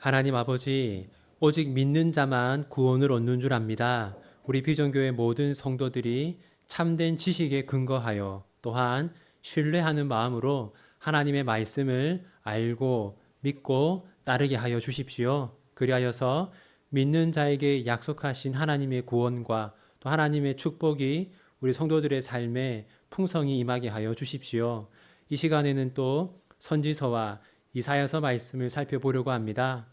하나님 아버지, 오직 믿는 자만 구원을 얻는 줄 압니다. 우리 비전교회 모든 성도들이 참된 지식에 근거하여 또한 신뢰하는 마음으로 하나님의 말씀을 알고 믿고 따르게 하여 주십시오. 그리하여서 믿는 자에게 약속하신 하나님의 구원과 또 하나님의 축복이 우리 성도들의 삶에 풍성히 임하게 하여 주십시오. 이 시간에는 또 선지서와 이사야서 말씀을 살펴보려고 합니다.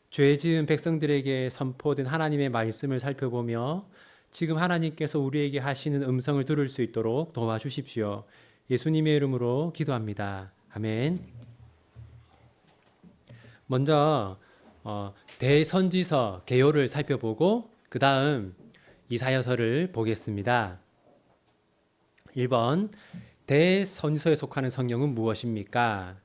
죄 지은 백성들에게 선포된 하나님의 말씀을 살펴보며 지금 하나님께서 우리에게 하시는 음성을 들을 수 있도록 도와주십시오. 예수님의 이름으로 기도합니다. 아멘. 먼저 대선지서 개요를 살펴보고 그 다음 이사야서를 보겠습니다. 1번 대선지서에 속하는 성경은 무엇입니까?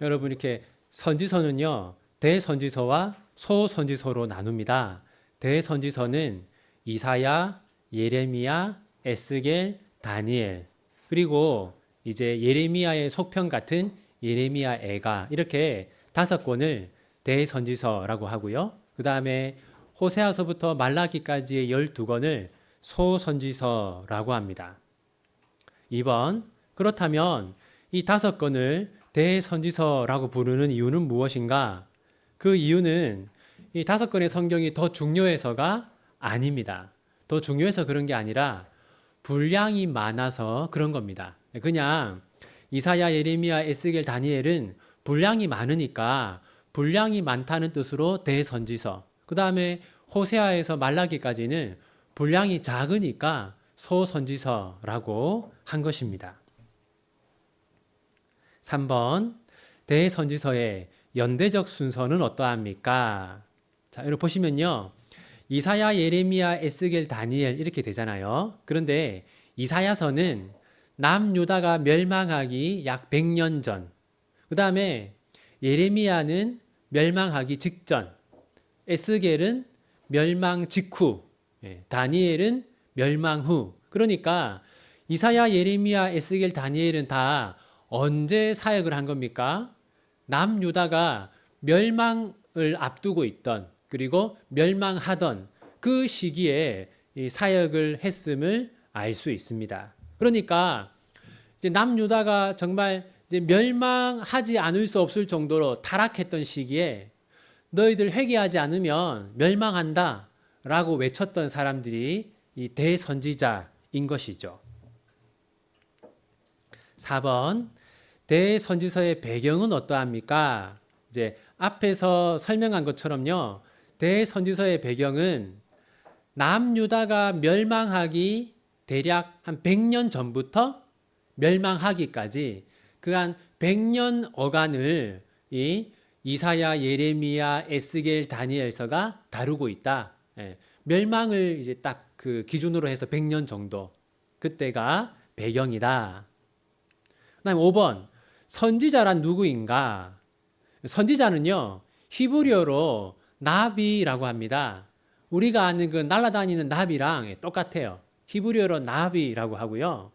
여러분 이렇게 선지서는요, 대선지서와 소선지서로 나눕니다. 대선지서는 이사야, 예레미야, 에스겔, 다니엘, 그리고 이제 예레미야의 속편 같은 예레미야 애가, 이렇게 5권을 대선지서라고 하고요. 그 다음에 호세아서부터 말라기까지의 12권을 소선지서라고 합니다. 2번, 그렇다면 이 5권을 대선지서라고 부르는 이유는 무엇인가? 그 이유는 이 5권의 성경이 더 중요해서가 아닙니다. 더 중요해서 그런 게 아니라 분량이 많아서 그런 겁니다. 그냥 이사야, 예레미야, 에스겔, 다니엘은 분량이 많으니까 분량이 많다는 뜻으로 대선지서, 그 다음에 호세아에서 말라기까지는 분량이 작으니까 소선지서라고 한 것입니다. 3번 대선지서의 연대적 순서는 어떠합니까? 자, 여러분 보시면요, 이사야, 예레미야, 에스겔, 다니엘 이렇게 되잖아요. 그런데 이사야서는 남유다가 멸망하기 약 100년 전, 그 다음에 예레미야는 멸망하기 직전, 에스겔은 멸망 직후, 다니엘은 멸망 후. 그러니까 이사야, 예레미야, 에스겔, 다니엘은 다 언제 사역을 한 겁니까? 남유다가 멸망을 앞두고 있던, 그리고 멸망하던 그 시기에 이 사역을 했음을 알 수 있습니다. 그러니까 이제 남유다가 정말 이제 멸망하지 않을 수 없을 정도로 타락했던 시기에 너희들 회개하지 않으면 멸망한다 라고 외쳤던 사람들이 이 대선지자인 것이죠. 4번 대선지서의 배경은 어떠합니까? 이제 앞에서 설명한 것처럼요, 대선지서의 배경은 남유다가 멸망하기 대략 한 100년 전부터 멸망하기까지 그 한 100년 어간을 이 이사야, 예레미야, 에스겔, 다니엘서가 다루고 있다. 멸망을 이제 딱 그 기준으로 해서 100년 정도, 그때가 배경이다. 그다음 5번 선지자란 누구인가? 선지자는요, 히브리어로 나비라고 합니다. 우리가 아는 그 날아다니는 나비랑 똑같아요. 히브리어로 나비라고 하고요.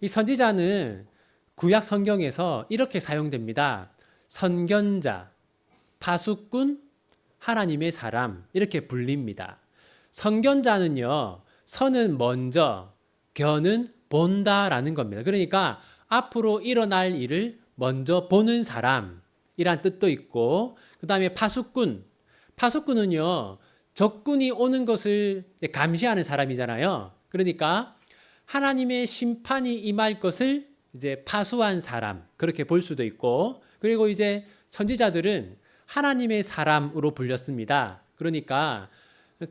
이 선지자는 구약 성경에서 이렇게 사용됩니다. 선견자, 파수꾼, 하나님의 사람, 이렇게 불립니다. 선견자는요, 선은 먼저, 견은 본다라는 겁니다. 그러니까 앞으로 일어날 일을 먼저 보는 사람이란 뜻도 있고, 그 다음에 파수꾼, 파수꾼은요, 적군이 오는 것을 감시하는 사람이잖아요. 그러니까 하나님의 심판이 임할 것을 이제 파수한 사람, 그렇게 볼 수도 있고, 그리고 이제 선지자들은 하나님의 사람으로 불렸습니다. 그러니까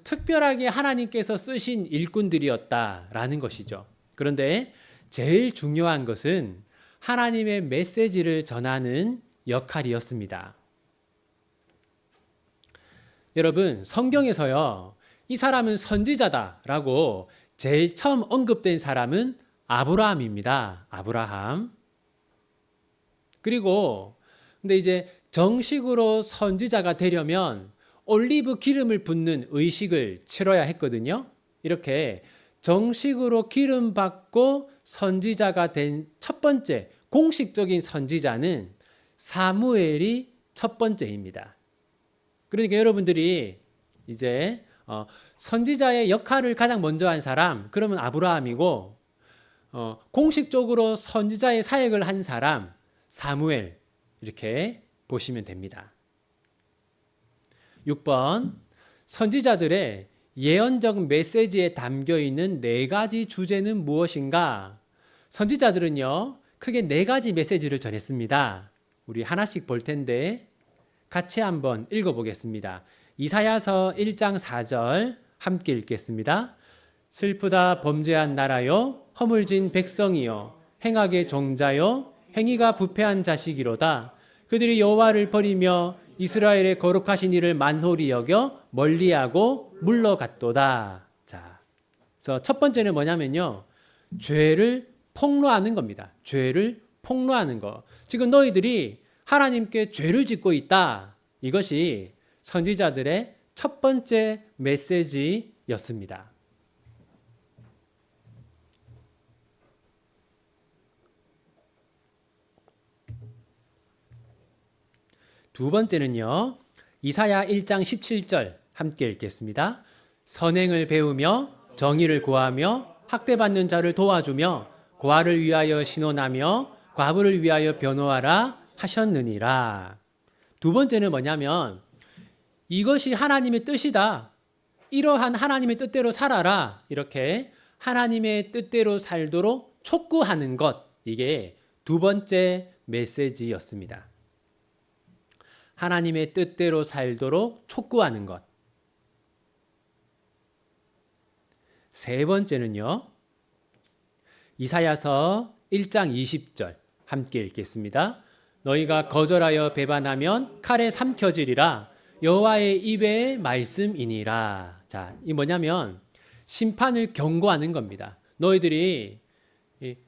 특별하게 하나님께서 쓰신 일꾼들이었다라는 것이죠. 그런데 제일 중요한 것은 하나님의 메시지를 전하는 역할이었습니다. 여러분, 성경에서요, 이 사람은 선지자다라고 제일 처음 언급된 사람은 아브라함입니다. 아브라함. 그리고 근데 이제 정식으로 선지자가 되려면 올리브 기름을 붓는 의식을 치러야 했거든요. 이렇게 정식으로 기름 받고 선지자가 된 첫 번째 공식적인 선지자는 사무엘이 첫 번째입니다. 그러니까 여러분들이 이제 선지자의 역할을 가장 먼저 한 사람, 그러면 아브라함이고, 공식적으로 선지자의 사역을 한 사람, 사무엘, 이렇게 보시면 됩니다. 6번, 선지자들의 예언적 메시지에 담겨 있는 4가지 주제는 무엇인가? 선지자들은요, 크게 4가지 메시지를 전했습니다. 우리 하나씩 볼 텐데 같이 한번 읽어보겠습니다. 이사야서 1장 4절 함께 읽겠습니다. 슬프다 범죄한 나라요, 허물진 백성이요, 행악의 종자요, 행위가 부패한 자식이로다. 그들이 여호와를 버리며 이스라엘의 거룩하신 이를 만홀히 여겨 멀리하고 물러갔도다. 자, 그래서 첫 번째는 뭐냐면요, 죄를 폭로하는 겁니다. 죄를 폭로하는 거. 지금 너희들이 하나님께 죄를 짓고 있다. 이것이 선지자들의 첫 번째 메시지였습니다. 두 번째는요, 이사야 1장 17절 함께 읽겠습니다. 선행을 배우며 정의를 구하며 학대받는 자를 도와주며 고아를 위하여 신원하며 과부를 위하여 변호하라 하셨느니라. 두 번째는 뭐냐면 이것이 하나님의 뜻이다. 이러한 하나님의 뜻대로 살아라. 이렇게 하나님의 뜻대로 살도록 촉구하는 것. 이게 두 번째 메시지였습니다. 하나님의 뜻대로 살도록 촉구하는 것. 세 번째는요, 이사야서 1장 20절 함께 읽겠습니다. 너희가 거절하여 배반하면 칼에 삼켜지리라. 여호와의 입의 말씀이니라. 자, 이 뭐냐면 심판을 경고하는 겁니다. 너희들이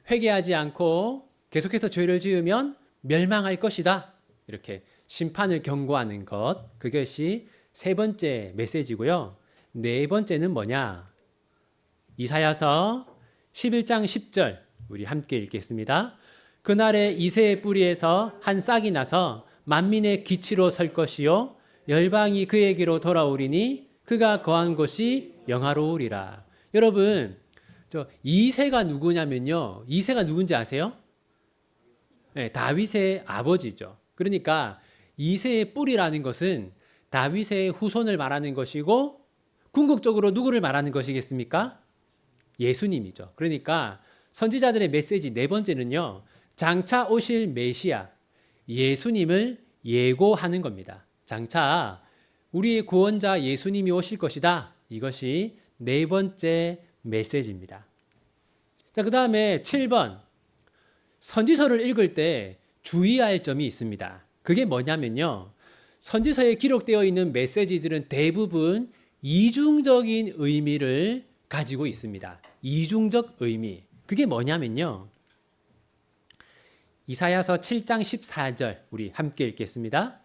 회개하지 않고 계속해서 죄를 지으면 멸망할 것이다. 이렇게 심판을 경고하는 것. 그것이 세 번째 메시지고요. 네 번째는 뭐냐? 이사야서 11장 10절 우리 함께 읽겠습니다. 그날에 이새의 뿌리에서 한 싹이 나서 만민의 기치로 설 것이요 열방이 그에게로 돌아오리니 그가 거한 곳이 영화로우리라. 여러분, 이새가 누구냐면요, 이새가 누군지 아세요? 네, 다윗의 아버지죠. 그러니까 이새의 뿌리라는 것은 다윗의 후손을 말하는 것이고, 궁극적으로 누구를 말하는 것이겠습니까? 예수님이죠. 그러니까 선지자들의 메시지 네 번째는요, 장차 오실 메시아 예수님을 예고하는 겁니다. 장차 우리의 구원자 예수님이 오실 것이다. 이것이 네 번째 메시지입니다. 자, 그 다음에 7번, 선지서를 읽을 때 주의할 점이 있습니다. 그게 뭐냐면요, 선지서에 기록되어 있는 메시지들은 대부분 이중적인 의미를 가지고 있습니다. 이중적 의미. 그게 뭐냐면요, 이사야서 7장 14절 우리 함께 읽겠습니다.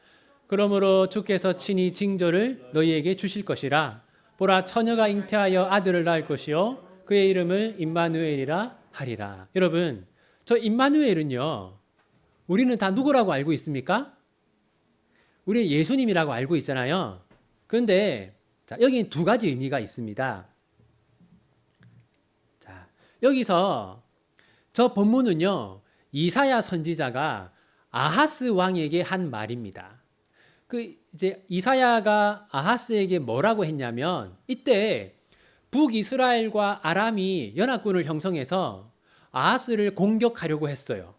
그러므로 주께서 친히 징조를 너희에게 주실 것이라. 보라, 처녀가 잉태하여 아들을 낳을 것이요 그의 이름을 임마누엘이라 하리라. 여러분, 저 임마누엘은요, 우리는 다 누구라고 알고 있습니까? 우리는 예수님이라고 알고 있잖아요. 그런데 여기 두 가지 의미가 있습니다. 자, 여기서 저 본문은요, 이사야 선지자가 아하스 왕에게 한 말입니다. 이제 이사야가 아하스에게 뭐라고 했냐면, 이때 북이스라엘과 아람이 연합군을 형성해서 아하스를 공격하려고 했어요.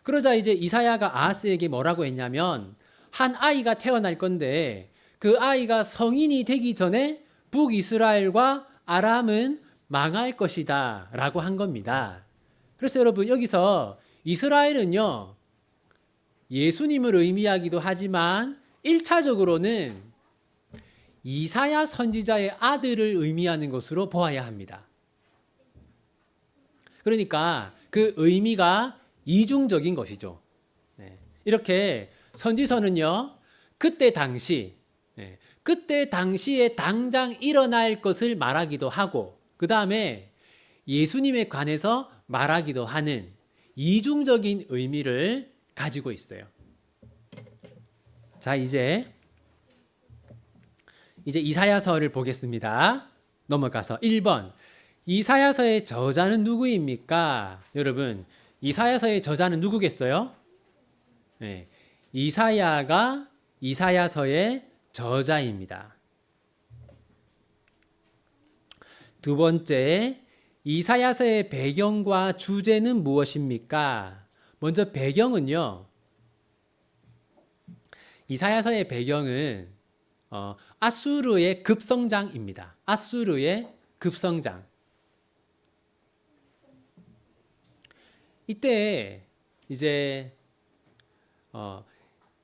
그러자 이제 이사야가 아하스에게 뭐라고 했냐면, 한 아이가 태어날 건데 그 아이가 성인이 되기 전에 북이스라엘과 아람은 망할 것이다 라고 한 겁니다. 그래서 여러분, 여기서 이스라엘은요, 예수님을 의미하기도 하지만 1차적으로는 이사야 선지자의 아들을 의미하는 것으로 보아야 합니다. 그러니까 그 의미가 이중적인 것이죠. 이렇게 선지서는요, 그때 당시에 당장 일어날 것을 말하기도 하고, 그 다음에 예수님에 관해서 말하기도 하는 이중적인 의미를 가지고 있어요. 자, 이제 이사야서를 보겠습니다. 넘어가서 1번. 이사야서의 저자는 누구입니까? 여러분, 이사야서의 저자는 누구겠어요? 네, 이사야가 이사야서의 저자입니다. 두 번째, 이사야서의 배경과 주제는 무엇입니까? 먼저 배경은요. 이사야서의 배경은 아수르의 급성장입니다. 아수르의 급성장. 이때 이제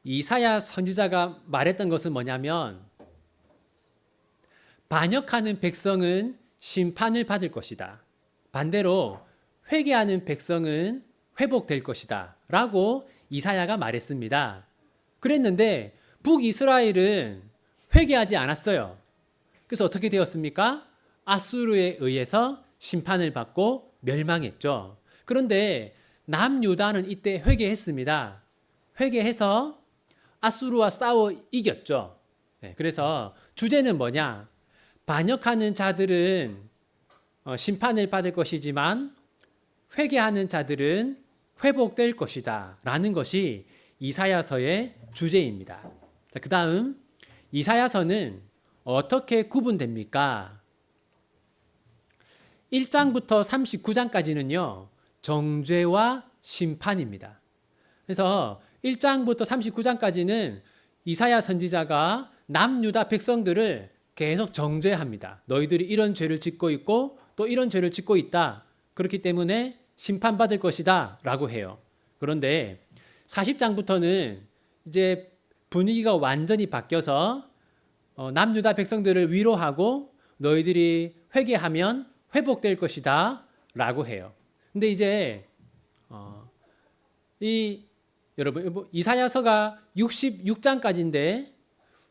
이사야 선지자가 말했던 것은 뭐냐면 반역하는 백성은 심판을 받을 것이다. 반대로 회개하는 백성은 회복될 것이다. 라고 이사야가 말했습니다. 그랬는데 북이스라엘은 회개하지 않았어요. 그래서 어떻게 되었습니까? 아수르에 의해서 심판을 받고 멸망했죠. 그런데 남유다는 이때 회개했습니다. 회개해서 아수르와 싸워 이겼죠. 그래서 주제는 뭐냐? 반역하는 자들은 심판을 받을 것이지만 회개하는 자들은 회복될 것이다. 라는 것이 이사야서의 주제입니다. 자, 그 다음 이사야서는 어떻게 구분됩니까? 1장부터 39장까지는요. 정죄와 심판입니다. 그래서 1장부터 39장까지는 이사야 선지자가 남유다 백성들을 계속 정죄합니다. 너희들이 이런 죄를 짓고 있고 또 이런 죄를 짓고 있다. 그렇기 때문에 심판받을 것이다. 라고 해요. 그런데 40장부터는 이제 분위기가 완전히 바뀌어서 남유다 백성들을 위로하고 너희들이 회개하면 회복될 것이다. 라고 해요. 근데 이제 여러분 이사야서가 66장까지인데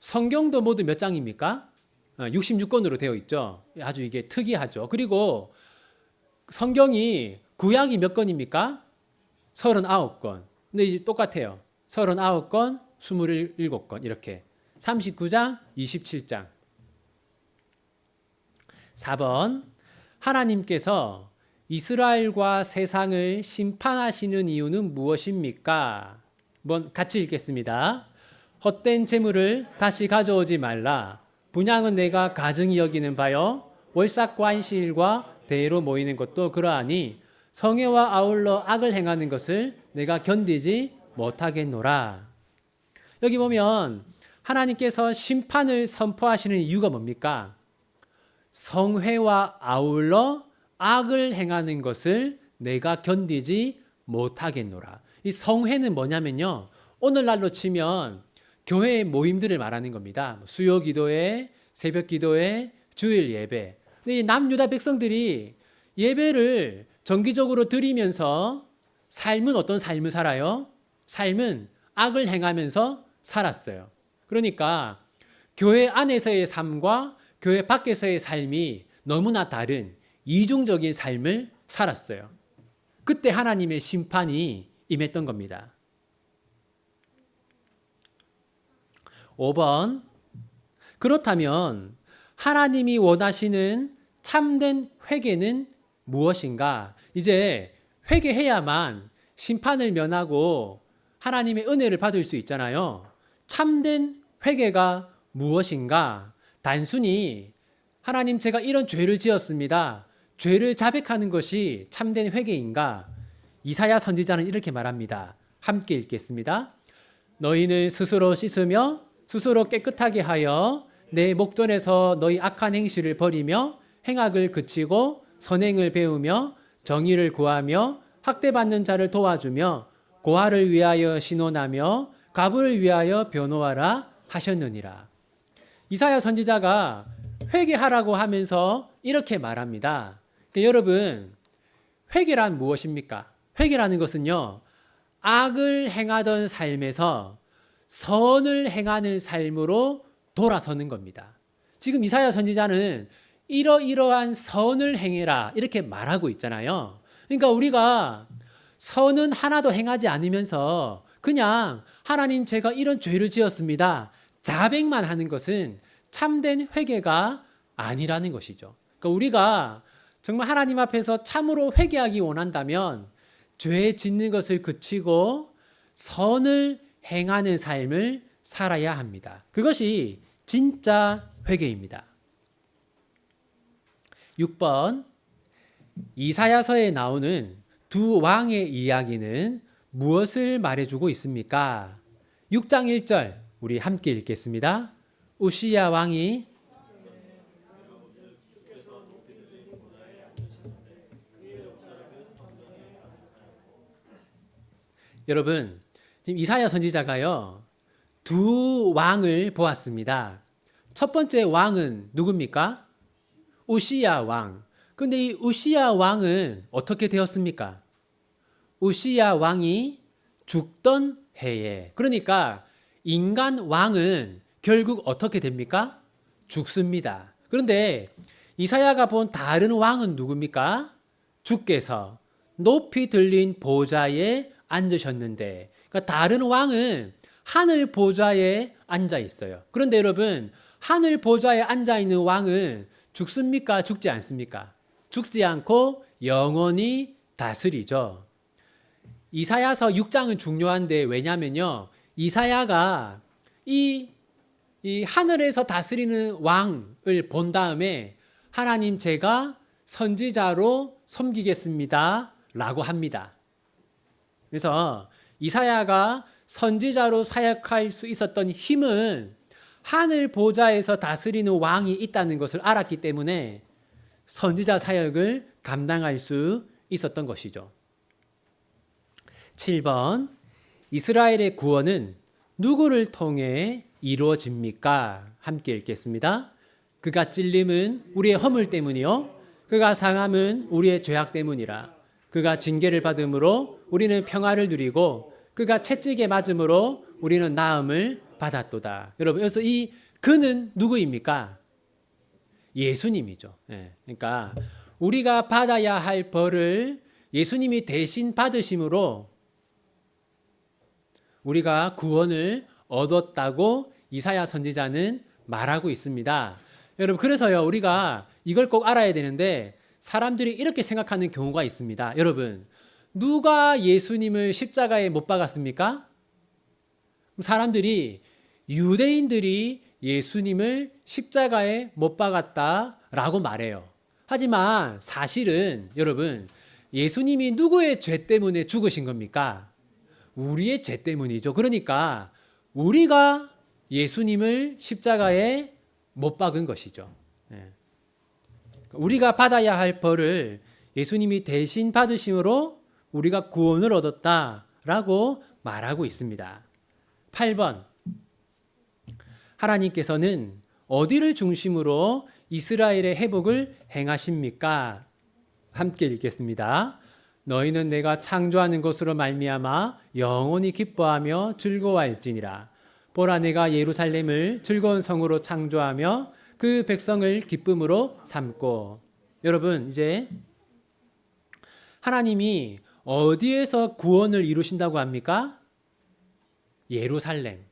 성경도 모두 몇 장입니까? 66권으로 되어 있죠. 아주 이게 특이하죠. 그리고 성경이 구약이 몇 권입니까? 39권. 근데 이제 똑같아요. 39권, 27권 이렇게 39장, 27장. 4번 하나님께서 이스라엘과 세상을 심판하시는 이유는 무엇입니까? 한번 같이 읽겠습니다. 헛된 재물을 다시 가져오지 말라. 분향은 내가 가증히 여기는 바요. 월삭과 안식일과 대회로 모이는 것도 그러하니 성회와 아울러 악을 행하는 것을 내가 견디지 못하겠노라. 여기 보면 하나님께서 심판을 선포하시는 이유가 뭡니까? 성회와 아울러 악을 행하는 것을 내가 견디지 못하겠노라. 이 성회는 뭐냐면요. 오늘날로 치면 교회의 모임들을 말하는 겁니다. 수요 기도회, 새벽 기도회, 주일 예배. 근데 이 남유다 백성들이 예배를 정기적으로 드리면서 삶은 어떤 삶을 살아요? 삶은 악을 행하면서 살았어요. 그러니까 교회 안에서의 삶과 교회 밖에서의 삶이 너무나 다른 이중적인 삶을 살았어요. 그때 하나님의 심판이 임했던 겁니다. 5번. 그렇다면 하나님이 원하시는 참된 회개는 무엇인가? 이제 회개해야만 심판을 면하고 하나님의 은혜를 받을 수 있잖아요. 참된 회개가 무엇인가? 단순히 하나님 제가 이런 죄를 지었습니다. 죄를 자백하는 것이 참된 회개인가? 이사야 선지자는 이렇게 말합니다. 함께 읽겠습니다. 너희는 스스로 씻으며 스스로 깨끗하게 하여 내 목전에서 너희 악한 행실을 버리며 행악을 그치고 선행을 배우며 정의를 구하며 학대받는 자를 도와주며 고아를 위하여 신원하며 가부를 위하여 변호하라 하셨느니라. 이사야 선지자가 회개하라고 하면서 이렇게 말합니다. 그러니까 여러분, 회개란 무엇입니까? 회개라는 것은요, 악을 행하던 삶에서 선을 행하는 삶으로 돌아서는 겁니다. 지금 이사야 선지자는 이러이러한 선을 행해라 이렇게 말하고 있잖아요. 그러니까 우리가 선은 하나도 행하지 않으면서 그냥 하나님 제가 이런 죄를 지었습니다. 자백만 하는 것은 참된 회개가 아니라는 것이죠. 그러니까 우리가 정말 하나님 앞에서 참으로 회개하기 원한다면 죄 짓는 것을 그치고 선을 행하는 삶을 살아야 합니다. 그것이 진짜 회개입니다. 6번, 이사야서에 나오는 두 왕의 이야기는 무엇을 말해주고 있습니까? 6장 1절 우리 함께 읽겠습니다. 우시야 왕이 여러분, 지금 이사야 선지자가요, 두 왕을 보았습니다. 첫 번째 왕은 누굽니까? 우시야 왕. 근데 이 우시야 왕은 어떻게 되었습니까? 우시야 왕이 죽던 해에. 그러니까 인간 왕은 결국 어떻게 됩니까? 죽습니다. 그런데 이사야가 본 다른 왕은 누굽니까? 주께서 높이 들린 보좌에 앉으셨는데, 그러니까 다른 왕은 하늘 보좌에 앉아 있어요. 그런데 여러분, 하늘 보좌에 앉아 있는 왕은 죽습니까? 죽지 않습니까? 죽지 않고 영원히 다스리죠. 이사야서 6장은 중요한데 왜냐면요, 이사야가 이 하늘에서 다스리는 왕을 본 다음에 하나님 제가 선지자로 섬기겠습니다 라고 합니다. 그래서 이사야가 선지자로 사역할 수 있었던 힘은 하늘 보좌에서 다스리는 왕이 있다는 것을 알았기 때문에 선지자 사역을 감당할 수 있었던 것이죠. 7번, 이스라엘의 구원은 누구를 통해 이루어집니까? 함께 읽겠습니다. 그가 찔림은 우리의 허물 때문이요, 그가 상함은 우리의 죄악 때문이라. 그가 징계를 받음으로 우리는 평화를 누리고 그가 채찍에 맞음으로 우리는 나음을 받았도다. 여러분, 여기서 이 그는 누구입니까? 예수님이죠. 그러니까 우리가 받아야 할 벌을 예수님이 대신 받으심으로 우리가 구원을 얻었다고 이사야 선지자는 말하고 있습니다. 여러분, 그래서요, 우리가 이걸 꼭 알아야 되는데 사람들이 이렇게 생각하는 경우가 있습니다. 여러분, 누가 예수님을 십자가에 못 박았습니까? 사람들이, 유대인들이 예수님을 십자가에 못 박았다라고 말해요. 하지만 사실은 여러분, 예수님이 누구의 죄 때문에 죽으신 겁니까? 우리의 죄 때문이죠. 그러니까 우리가 예수님을 십자가에 못 박은 것이죠. 우리가 받아야 할 벌을 예수님이 대신 받으심으로 우리가 구원을 얻었다라고 말하고 있습니다. 8번, 하나님께서는 어디를 중심으로 이스라엘의 회복을 행하십니까? 함께 읽겠습니다. 너희는 내가 창조하는 것으로 말미암아 영원히 기뻐하며 즐거워할지니라. 보라, 내가 예루살렘을 즐거운 성으로 창조하며 그 백성을 기쁨으로 삼고. 여러분, 이제 하나님이 어디에서 구원을 이루신다고 합니까? 예루살렘.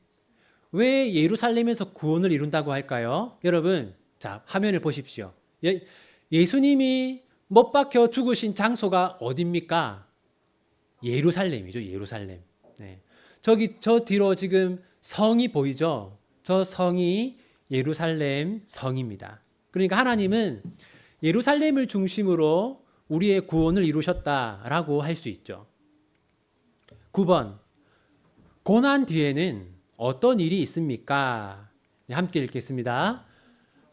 왜 예루살렘에서 구원을 이룬다고 할까요? 여러분, 자, 화면을 보십시오. 예수님이 못 박혀 죽으신 장소가 어디입니까? 예루살렘이죠, 예루살렘. 저기, 저 뒤로 지금 성이 보이죠? 저 성이 예루살렘 성입니다. 그러니까 하나님은 예루살렘을 중심으로 우리의 구원을 이루셨다라고 할 수 있죠. 9번, 고난 뒤에는 어떤 일이 있습니까? 함께 읽겠습니다.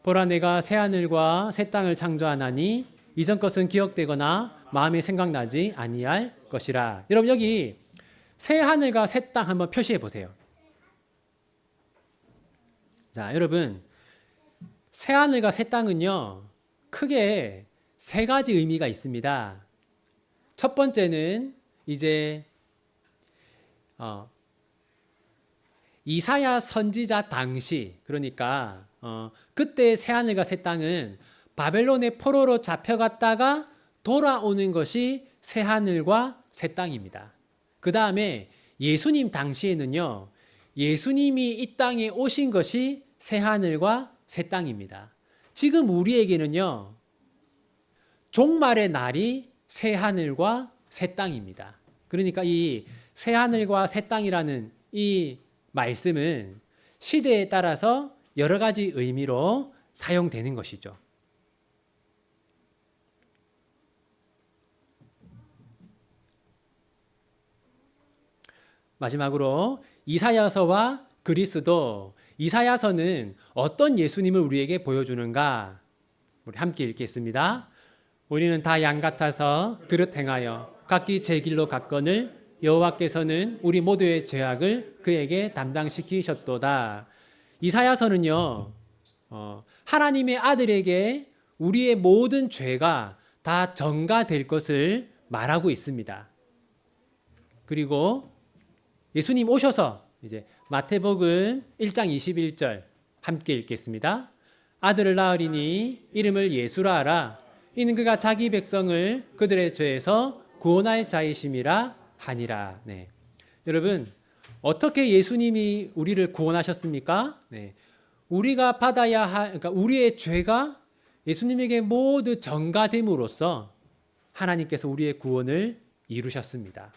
보라, 내가 새하늘과 새 땅을 창조하나니 이전 것은 기억되거나 마음에 생각나지 아니할 것이라. 여러분, 여기 새하늘과 새 땅 한번 표시해 보세요. 자, 여러분, 새하늘과 새 땅은요, 크게 세 가지 의미가 있습니다. 첫 번째는 이제 이사야 선지자 당시, 그러니까 그때 새하늘과 새 땅은 바벨론의 포로로 잡혀갔다가 돌아오는 것이 새하늘과 새 땅입니다. 그 다음에 예수님 당시에는요, 예수님이 이 땅에 오신 것이 새 하늘과 새 땅입니다. 지금 우리에게는요, 종말의 날이 새 하늘과 새 땅입니다. 그러니까 이 새 하늘과 새 땅이라는 이 말씀은 시대에 따라서 여러 가지 의미로 사용되는 것이죠. 마지막으로 이사야서와 그리스도, 이사야서는 어떤 예수님을 우리에게 보여주는가? 우리 함께 읽겠습니다. 우리는 다 양 같아서 그릇 행하여 각기 제 길로 갔거늘 여호와께서는 우리 모두의 죄악을 그에게 담당시키셨도다. 이사야서는요, 하나님의 아들에게 우리의 모든 죄가 다 전가될 것을 말하고 있습니다. 그리고 예수님 오셔서 이제 마태복음 1장 21절 함께 읽겠습니다. 아들을 낳으리니 이름을 예수라 하라. 이는 그가 자기 백성을 그들의 죄에서 구원할 자이심이라 하니라. 네. 여러분, 어떻게 예수님이 우리를 구원하셨습니까? 네. 우리가 그러니까 우리의 죄가 예수님에게 모두 전가됨으로써 하나님께서 우리의 구원을 이루셨습니다.